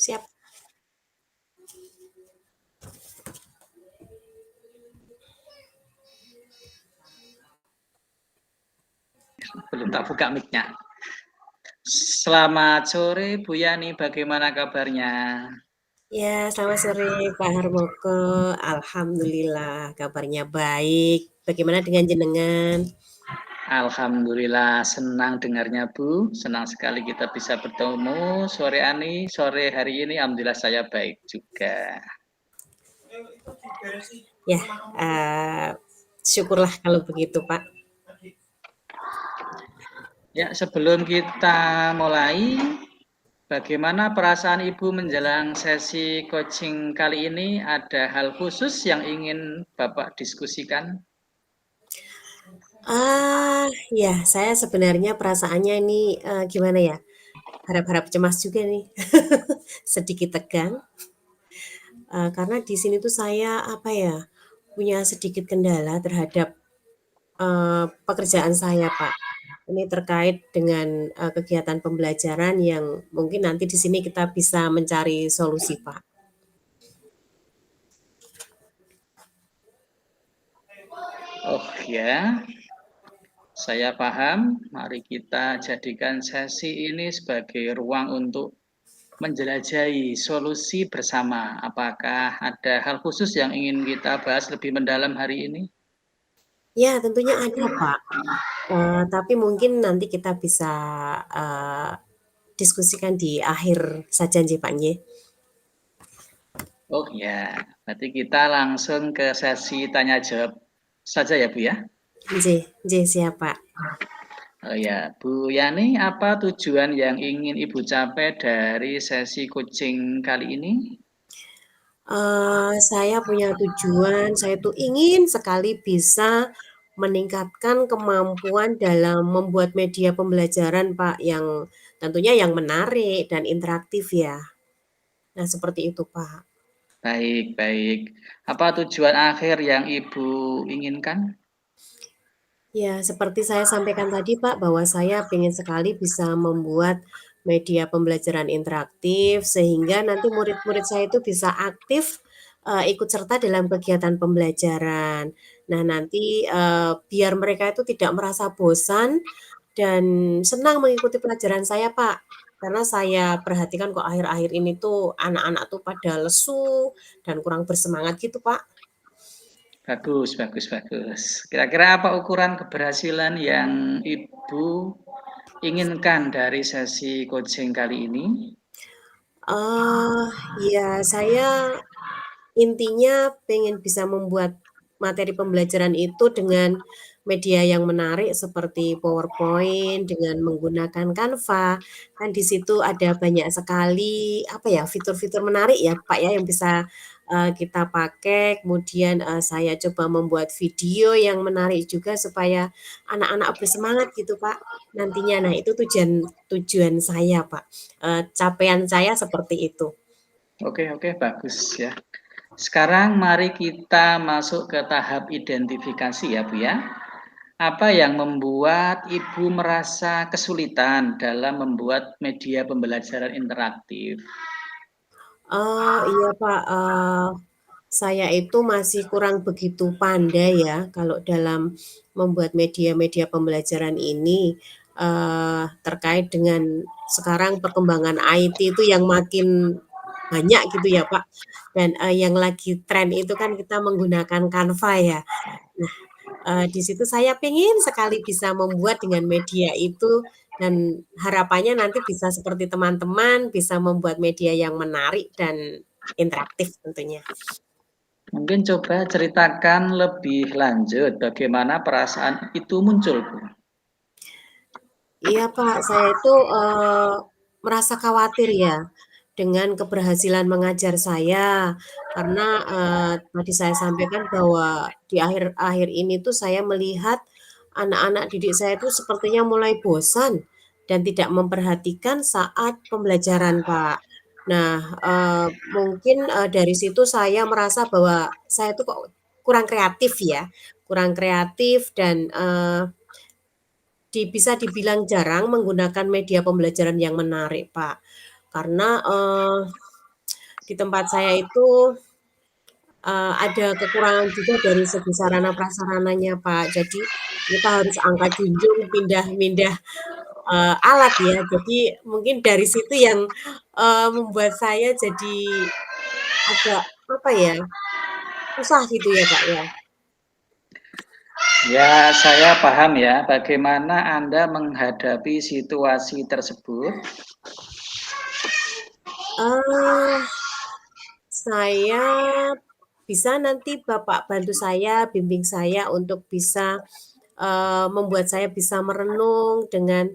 Siap. Belum tak buka mic-nya. Selamat sore Bu Yani, bagaimana kabarnya? Ya, selamat sore Pak Harmoko. Alhamdulillah kabarnya baik. Bagaimana dengan jenengan? Alhamdulillah senang dengarnya Bu. Senang sekali kita bisa bertemu sore hari ini. Alhamdulillah saya baik juga. Ya, syukurlah kalau begitu Pak. Ya, sebelum kita mulai, bagaimana perasaan Ibu menjelang sesi coaching kali ini? Ada hal khusus yang ingin Bapak diskusikan? Ya, saya sebenarnya perasaannya ini gimana ya? Harap-harap cemas juga nih. Sedikit tegang. Karena di sini tuh saya apa ya? Punya sedikit kendala terhadap pekerjaan saya, Pak. Ini terkait dengan kegiatan pembelajaran yang mungkin nanti di sini kita bisa mencari solusi, Pak. Oh ya, saya paham. Mari kita jadikan sesi ini sebagai ruang untuk menjelajahi solusi bersama. Apakah ada hal khusus yang ingin kita bahas lebih mendalam hari ini? Ya, tentunya ada, Pak. Tapi mungkin nanti kita bisa diskusikan di akhir saja nggih, Pak nggih. Oh ya, berarti kita langsung ke sesi tanya jawab saja ya Bu ya. Nggih, nggih siap, Pak. Oh ya, Bu Yani, apa tujuan yang ingin Ibu capai dari sesi coaching kali ini? Saya punya tujuan, saya tuh ingin sekali bisa meningkatkan kemampuan dalam membuat media pembelajaran, Pak, yang tentunya yang menarik dan interaktif ya. Nah, seperti itu, Pak. Baik, baik. Apa tujuan akhir yang Ibu inginkan? Ya, seperti saya sampaikan tadi, Pak, bahwa saya ingin sekali bisa membuat media pembelajaran interaktif sehingga nanti murid-murid saya itu bisa aktif, ikut serta dalam kegiatan pembelajaran. Nah, nanti, biar mereka itu tidak merasa bosan dan senang mengikuti pelajaran saya, Pak. Karena saya perhatikan kok akhir-akhir ini tuh anak-anak tuh pada lesu dan kurang bersemangat gitu, Pak. Bagus, bagus, bagus. Kira-kira apa ukuran keberhasilan yang Ibu inginkan dari sesi coaching kali ini? Ah, ya saya intinya pengen bisa membuat materi pembelajaran itu dengan media yang menarik seperti PowerPoint dengan menggunakan Canva. Kan di situ ada banyak sekali, apa ya, fitur-fitur menarik ya, Pak, ya, yang bisa, kita pakai. Kemudian, saya coba membuat video yang menarik juga supaya anak-anak bersemangat gitu, Pak, nantinya. Nah, itu tujuan tujuan saya, Pak. Capaian saya seperti itu. Oke, bagus ya. Sekarang mari kita masuk ke tahap identifikasi ya Bu ya. Apa yang membuat Ibu merasa kesulitan dalam membuat media pembelajaran interaktif? Oh, iya, Pak, saya itu masih kurang begitu pandai ya kalau dalam membuat media-media pembelajaran ini, terkait dengan sekarang perkembangan IT itu yang makin banyak gitu ya, Pak, dan, yang lagi tren itu kan kita menggunakan Canva ya. Nah, di situ saya pengen sekali bisa membuat dengan media itu dan harapannya nanti bisa seperti teman-teman, bisa membuat media yang menarik dan interaktif tentunya. Mungkin coba ceritakan lebih lanjut bagaimana perasaan itu muncul Bu. Iya, Pak, saya itu, merasa khawatir ya dengan keberhasilan mengajar saya karena, tadi saya sampaikan bahwa di akhir-akhir ini tuh saya melihat anak-anak didik saya itu sepertinya mulai bosan dan tidak memperhatikan saat pembelajaran, Pak. Nah, mungkin, dari situ saya merasa bahwa saya tuh kok kurang kreatif ya, kurang kreatif dan, bisa dibilang jarang menggunakan media pembelajaran yang menarik, Pak. Karena, di tempat saya itu, ada kekurangan juga dari segi sarana prasarananya, Pak. Jadi kita harus angkat junjung, pindah-pindah, alat ya. Jadi mungkin dari situ yang, membuat saya jadi agak, apa ya, susah gitu ya, Kak, ya. Ya, saya paham ya bagaimana Anda menghadapi situasi tersebut. Eee, saya bisa nanti Bapak bantu saya, bimbing saya untuk bisa, membuat saya bisa merenung dengan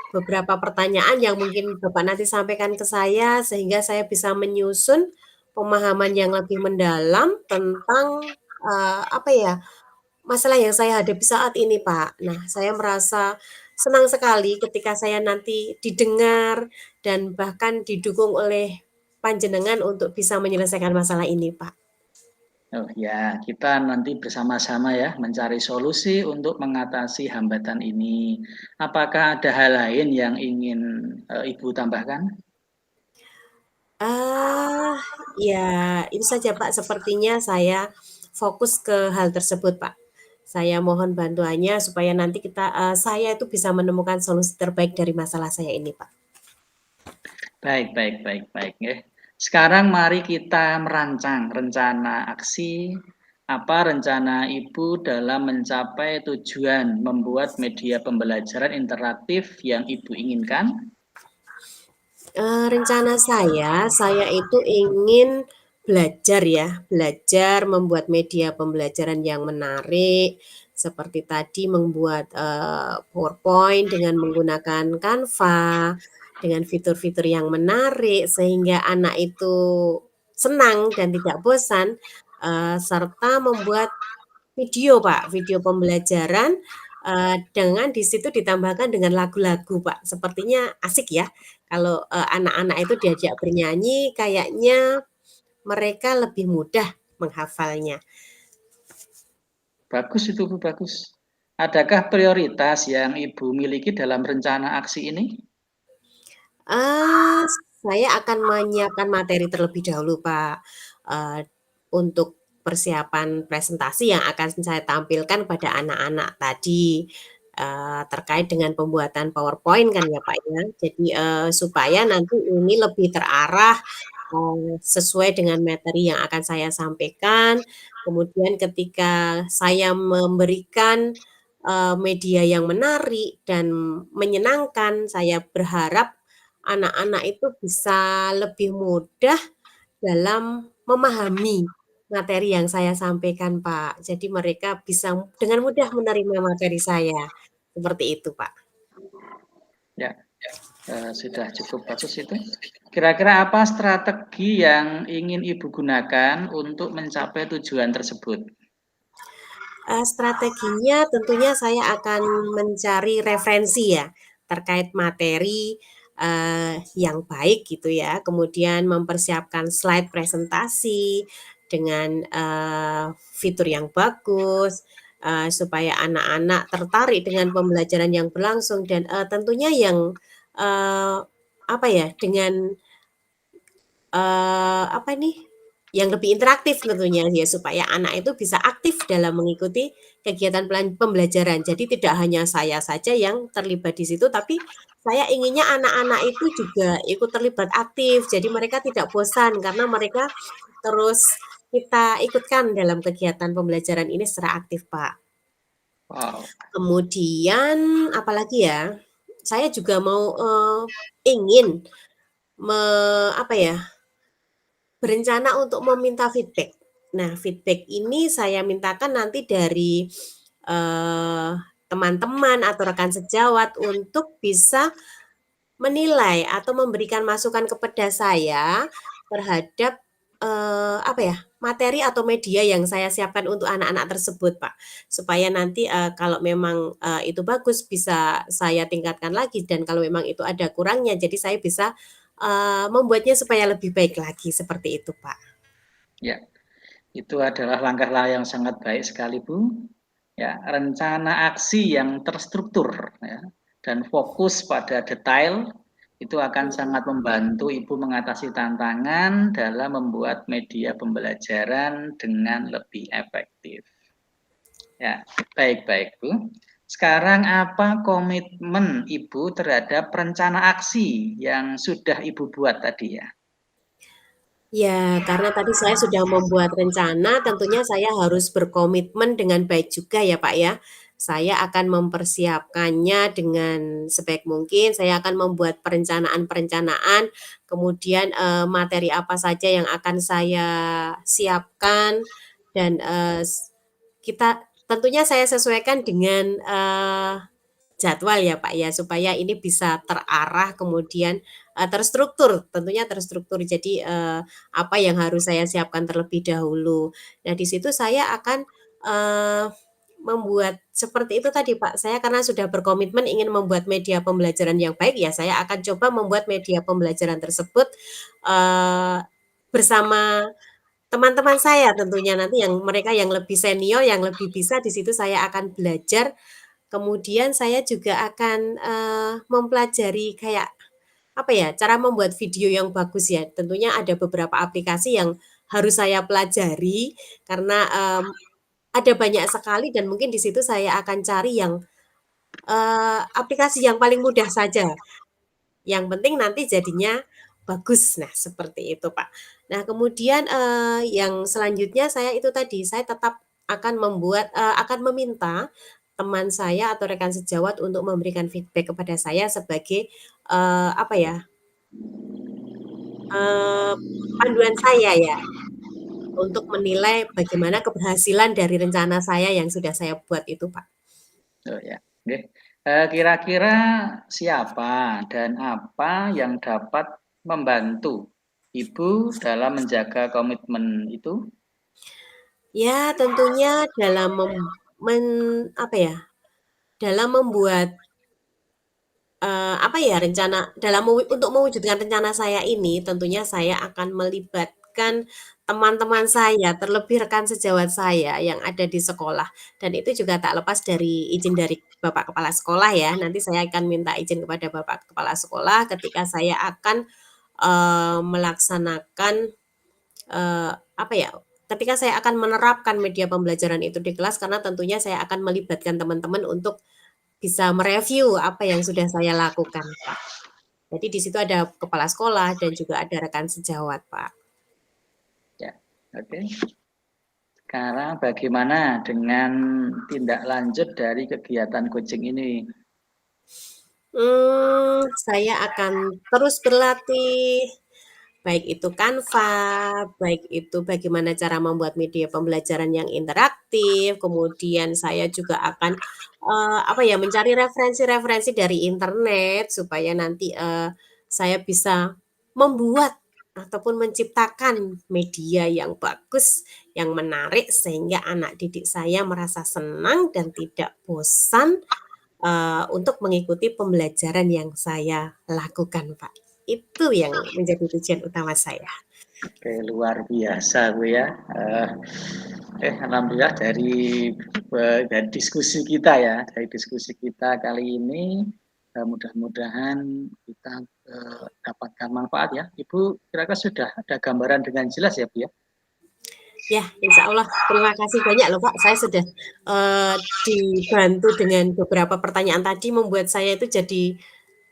beberapa pertanyaan yang mungkin Bapak nanti sampaikan ke saya, sehingga saya bisa menyusun pemahaman yang lebih mendalam tentang, apa ya, masalah yang saya hadapi saat ini, Pak. Nah, saya merasa senang sekali ketika saya nanti didengar dan bahkan didukung oleh panjenengan untuk bisa menyelesaikan masalah ini, Pak. Oh ya, kita nanti bersama-sama ya mencari solusi untuk mengatasi hambatan ini. Apakah ada hal lain yang ingin Ibu tambahkan? Ah, ya itu saja, Pak, sepertinya saya fokus ke hal tersebut, Pak. Saya mohon bantuannya supaya nanti saya itu bisa menemukan solusi terbaik dari masalah saya ini, Pak. Baik, baik, baik, baik. Ya. Sekarang mari kita merancang rencana aksi. Apa rencana Ibu dalam mencapai tujuan membuat media pembelajaran interaktif yang Ibu inginkan? Rencana saya itu ingin belajar ya, belajar membuat media pembelajaran yang menarik, seperti tadi membuat, PowerPoint dengan menggunakan Canva, dengan fitur-fitur yang menarik sehingga anak itu senang dan tidak bosan, serta membuat video, Pak, video pembelajaran, dengan di situ ditambahkan dengan lagu-lagu, Pak. Sepertinya asik ya, kalau, anak-anak itu diajak bernyanyi kayaknya mereka lebih mudah menghafalnya. Bagus itu, Bu, bagus. Adakah prioritas yang Ibu miliki dalam rencana aksi ini? Eee, saya akan menyiapkan materi terlebih dahulu, Pak, untuk persiapan presentasi yang akan saya tampilkan pada anak-anak tadi, terkait dengan pembuatan PowerPoint kan ya, Pak, ya. Jadi, supaya nanti ini lebih terarah, sesuai dengan materi yang akan saya sampaikan. Kemudian ketika saya memberikan, media yang menarik dan menyenangkan, saya berharap anak-anak itu bisa lebih mudah dalam memahami materi yang saya sampaikan, Pak. Jadi mereka bisa dengan mudah menerima materi saya, seperti itu, Pak. Ya, sudah cukup bagus itu. Kira-kira apa strategi yang ingin Ibu gunakan untuk mencapai tujuan tersebut? Strateginya tentunya saya akan mencari referensi ya, terkait materi, yang baik gitu ya, kemudian mempersiapkan slide presentasi dengan, fitur yang bagus, supaya anak-anak tertarik dengan pembelajaran yang berlangsung dan, tentunya yang, apa ya, dengan apa nih, yang lebih interaktif tentunya ya, supaya anak itu bisa aktif dalam mengikuti kegiatan pembelajaran. Jadi tidak hanya saya saja yang terlibat di situ, tapi saya inginnya anak-anak itu juga ikut terlibat aktif. Jadi mereka tidak bosan karena mereka terus kita ikutkan dalam kegiatan pembelajaran ini secara aktif, Pak. Wow, Kemudian apalagi ya, saya juga mau, ingin me apa ya, berencana untuk meminta feedback. Nah, feedback ini saya mintakan nanti dari, eee, teman-teman atau rekan sejawat untuk bisa menilai atau memberikan masukan kepada saya terhadap, apa ya, materi atau media yang saya siapkan untuk anak-anak tersebut, Pak. Supaya nanti, kalau memang, itu bagus bisa saya tingkatkan lagi dan kalau memang itu ada kurangnya jadi saya bisa, membuatnya supaya lebih baik lagi, seperti itu, Pak. ya, itu adalah langkah yang sangat baik sekali, Bu. Ya, rencana aksi yang terstruktur ya, dan fokus pada detail Itu akan sangat membantu Ibu mengatasi tantangan dalam membuat media pembelajaran dengan lebih efektif. Ya, baik-baik, Bu. Sekarang apa komitmen Ibu terhadap rencana aksi yang sudah Ibu buat tadi ya? Ya, karena tadi saya sudah membuat rencana, tentunya saya harus berkomitmen dengan baik juga ya, Pak, ya. Saya akan mempersiapkannya dengan sebaik mungkin, saya akan membuat perencanaan-perencanaan, kemudian, materi apa saja yang akan saya siapkan dan, kita tentunya saya sesuaikan dengan, jadwal ya, Pak, ya, supaya ini bisa terarah kemudian, terstruktur, tentunya terstruktur. Jadi, apa yang harus saya siapkan terlebih dahulu. Nah, di situ saya akan, eee, membuat seperti itu tadi, Pak. Saya karena sudah berkomitmen ingin membuat media pembelajaran yang baik, ya saya akan coba membuat media pembelajaran tersebut, eee, bersama teman-teman saya tentunya nanti yang mereka yang lebih senior, yang lebih bisa, di situ saya akan belajar. Kemudian saya juga akan, mempelajari kayak, apa ya, cara membuat video yang bagus ya. Tentunya ada beberapa aplikasi yang harus saya pelajari karena, ada banyak sekali dan mungkin di situ saya akan cari yang, aplikasi yang paling mudah saja. Yang penting nanti jadinya bagus. Nah, seperti itu, Pak. Nah, kemudian, yang selanjutnya saya itu tadi, saya tetap akan akan meminta teman saya atau rekan sejawat untuk memberikan feedback kepada saya sebagai, apa ya, eee, panduan saya ya, untuk menilai bagaimana keberhasilan dari rencana saya yang sudah saya buat itu, Pak. Oh ya, oke. Kira-kira siapa dan apa yang dapat membantu Ibu dalam menjaga komitmen itu? Ya, tentunya dalam apa ya, dalam membuat apa ya, rencana dalam untuk mewujudkan rencana saya ini, tentunya saya akan melibatkan teman-teman saya, terlebih rekan sejawat saya yang ada di sekolah, dan itu juga tak lepas dari izin dari Bapak Kepala Sekolah ya. Nanti saya akan minta izin kepada Bapak Kepala Sekolah ketika saya akan, melaksanakan, apa ya, ketika saya akan menerapkan media pembelajaran itu di kelas, karena tentunya saya akan melibatkan teman-teman untuk bisa mereview apa yang sudah saya lakukan, Pak. Jadi di situ ada kepala sekolah dan juga ada rekan sejawat, Pak. Ya, oke. Sekarang bagaimana dengan tindak lanjut dari kegiatan coaching ini? Saya akan terus berlatih, baik itu Canva, baik itu bagaimana cara membuat media pembelajaran yang interaktif, kemudian saya juga akan, apa ya, mencari referensi-referensi dari internet supaya nanti, saya bisa membuat ataupun menciptakan media yang bagus, yang menarik sehingga anak didik saya merasa senang dan tidak bosan, untuk mengikuti pembelajaran yang saya lakukan, Pak. Itu yang menjadi tujuan utama saya. Oke, luar biasa Bu ya. Alhamdulillah dari diskusi kita ya, dari diskusi kita kali ini mudah-mudahan kita dapatkan manfaat ya. Ibu kira-kira sudah ada gambaran dengan jelas ya Bu ya? Ya, insya Allah. Terima kasih banyak loh, Pak. Saya sudah, dibantu dengan beberapa pertanyaan tadi membuat saya itu jadi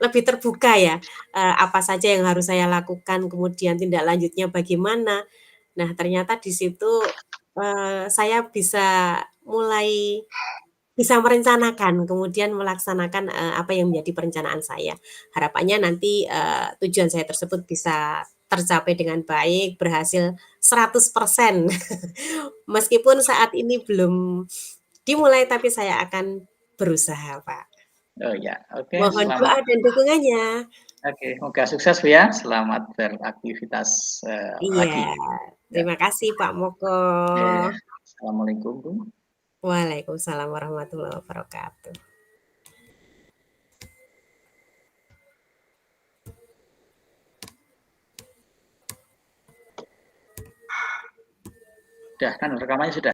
lebih terbuka ya, apa saja yang harus saya lakukan, kemudian tindak lanjutnya bagaimana. Nah, ternyata di situ, saya bisa mulai bisa merencanakan, kemudian melaksanakan, apa yang menjadi perencanaan saya. Harapannya nanti, tujuan saya tersebut bisa tercapai dengan baik, berhasil 100%. Meskipun saat ini belum dimulai, tapi saya akan berusaha, Pak. Oh ya, oke, Mohon selamat. doa dan dukungannya. Oke, semoga sukses Bu ya. Selamat beraktivitas Iya, lagi. Ya, terima kasih Pak Moko. oke. Assalamualaikum Bu. Waalaikumsalam warahmatullahi wabarakatuh. Sudah kan rekamannya sudah.